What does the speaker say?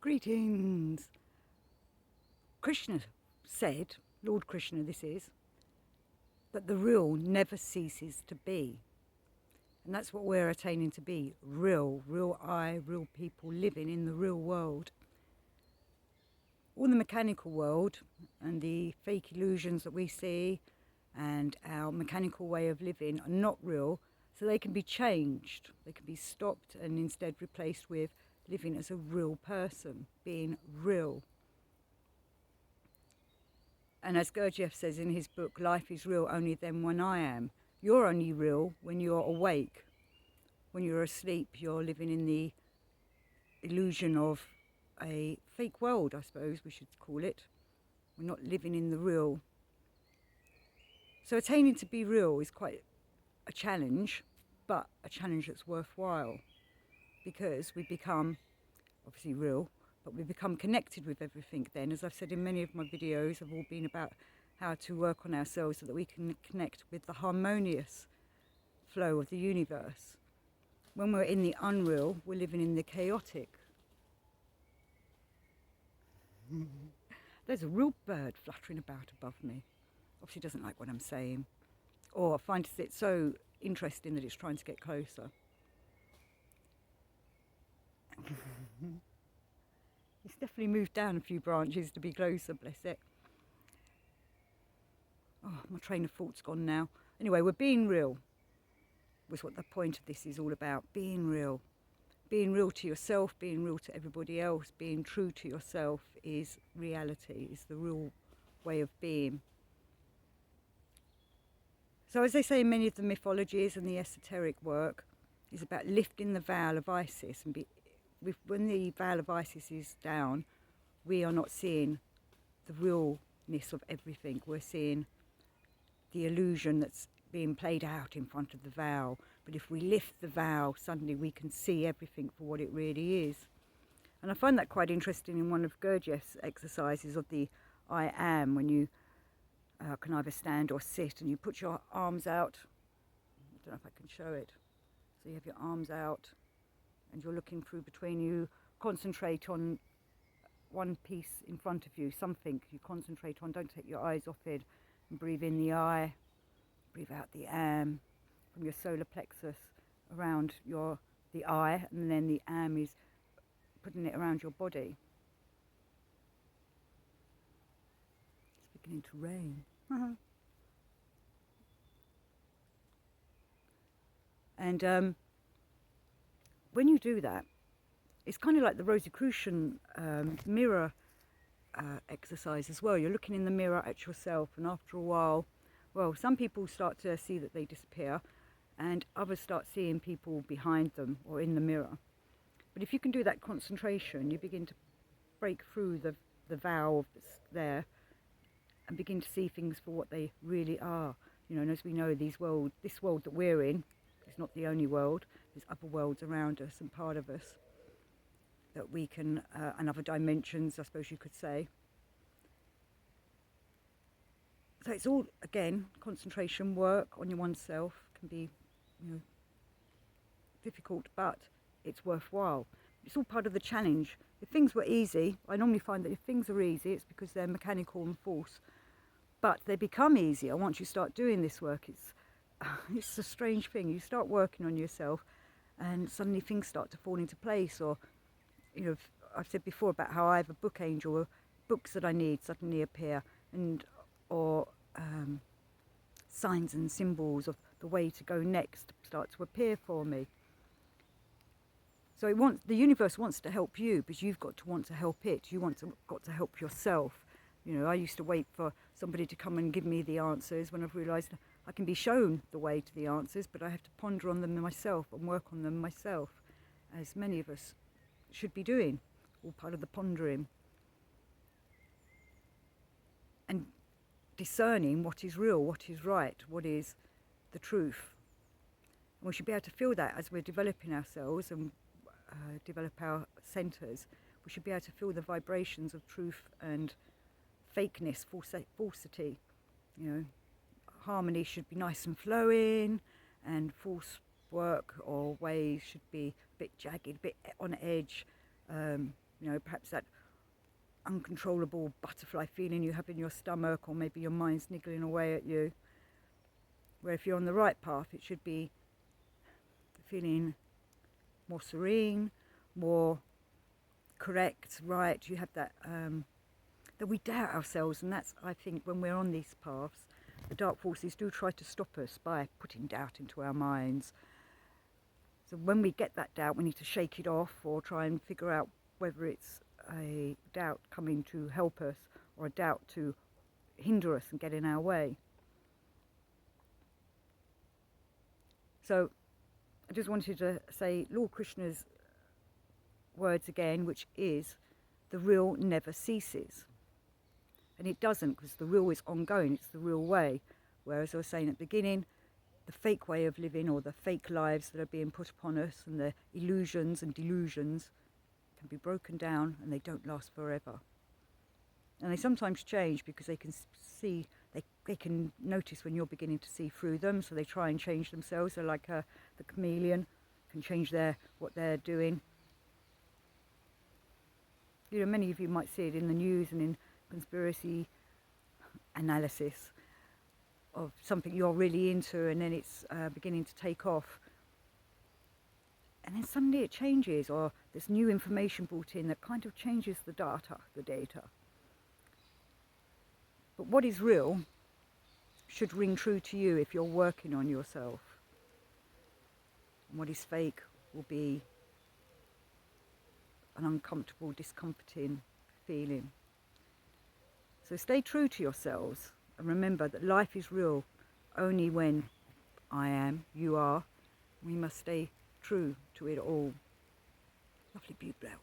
Greetings. Krishna said, Lord Krishna this is, that the real never ceases to be. And that's what we're attaining to be, real I, real people living in the real world. All the mechanical world and the fake illusions that we see and our mechanical way of living are not real, so they can be changed, they can be stopped and instead replaced with living as a real person, being real. And as Gurdjieff says in his book, life is real only then when I am. You're only real when you're awake. When you're asleep, you're living in the illusion of a fake world, I suppose we should call it. We're not living in the real. So attaining to be real is quite a challenge, but a challenge that's worthwhile, because we become obviously real, but we become connected with everything then. As I've said in many of my videos, have all been about how to work on ourselves so that we can connect with the harmonious flow of the universe. When we're in the unreal, we're living in the chaotic. There's a real bird fluttering about above me. Obviously doesn't like what I'm saying. Or finds it so interesting that it's trying to get closer. It's definitely moved down a few branches to be closer, bless it. Oh, my train of thought's gone now. Anyway, we're being real, was what the point of this is all about. Being real. Being real to yourself, being real to everybody else, being true to yourself is reality, is the real way of being. So as they say in many of the mythologies and the esoteric work, is about lifting the veil of Isis. And when the veil of Isis is down, we are not seeing the realness of everything. We're seeing the illusion that's being played out in front of the veil. But if we lift the veil, suddenly we can see everything for what it really is. And I find that quite interesting in one of Gurdjieff's exercises of the I am, when you can either stand or sit and you put your arms out. I don't know if I can show it. So you have your arms out and you're looking through between you. Concentrate on one piece in front of you, something you concentrate on. Don't take your eyes off it. And breathe in the I, breathe out the am, from your solar plexus around the I, and then the am is putting it around your body. It's beginning to rain. And when you do that, it's kind of like the Rosicrucian mirror exercise as well. You're looking in the mirror at yourself, and after a while, well, some people start to see that they disappear, and others start seeing people behind them or in the mirror. But if you can do that concentration, you begin to break through the veil that's there and begin to see things for what they really are. You know, and as we know, this world that we're in is not the only world. There's other worlds around us and part of us that we can, and other dimensions, I suppose you could say. So it's all, again, concentration work on your oneself can be, difficult, but it's worthwhile. It's all part of the challenge. If things were easy, I normally find that if things are easy, it's because they're mechanical and false. But they become easier once you start doing this work. It's a strange thing. You start working on yourself, and suddenly things start to fall into place. Or, I've said before about how I have a book angel, or books that I need suddenly appear, or signs and symbols of the way to go next start to appear for me. So the universe wants to help you, but you've got to want to help it. Got to help yourself. I used to wait for somebody to come and give me the answers when I've realised I can be shown the way to the answers, but I have to ponder on them myself and work on them myself, as many of us should be doing, all part of the pondering. And discerning what is real, what is right, what is the truth. And we should be able to feel that as we're developing ourselves and develop our centres. We should be able to feel the vibrations of truth and fakeness, falsity. Harmony should be nice and flowing, and false work or ways should be a bit jagged, a bit on edge, You know, perhaps that uncontrollable butterfly feeling you have in your stomach, or maybe your mind's niggling away at you. Where if you're on the right path, it should be feeling more serene, more correct, right. You have that, that we doubt ourselves, and that's, I think, when we're on these paths, the dark forces do try to stop us by putting doubt into our minds. So when we get that doubt, we need to shake it off, or try and figure out whether it's a doubt coming to help us or a doubt to hinder us and get in our way. So I just wanted to say Lord Krishna's words again, which is, the real never ceases. And it doesn't, because the real is ongoing, it's the real way. Whereas I was saying at the beginning, the fake way of living, or the fake lives that are being put upon us, and the illusions and delusions, can be broken down, and they don't last forever. And they sometimes change because they can see, they can notice when you're beginning to see through them, so they try and change themselves. They're like the chameleon, can change what they're doing. You know, many of you might see it in the news and in conspiracy analysis of something you're really into, and then it's beginning to take off. And then suddenly it changes, or there's new information brought in that kind of changes the data. But what is real should ring true to you if you're working on yourself. And what is fake will be an uncomfortable, discomforting feeling. So stay true to yourselves, and remember that life is real only when I am, you are. We must stay true to it all. Lovely, beautiful.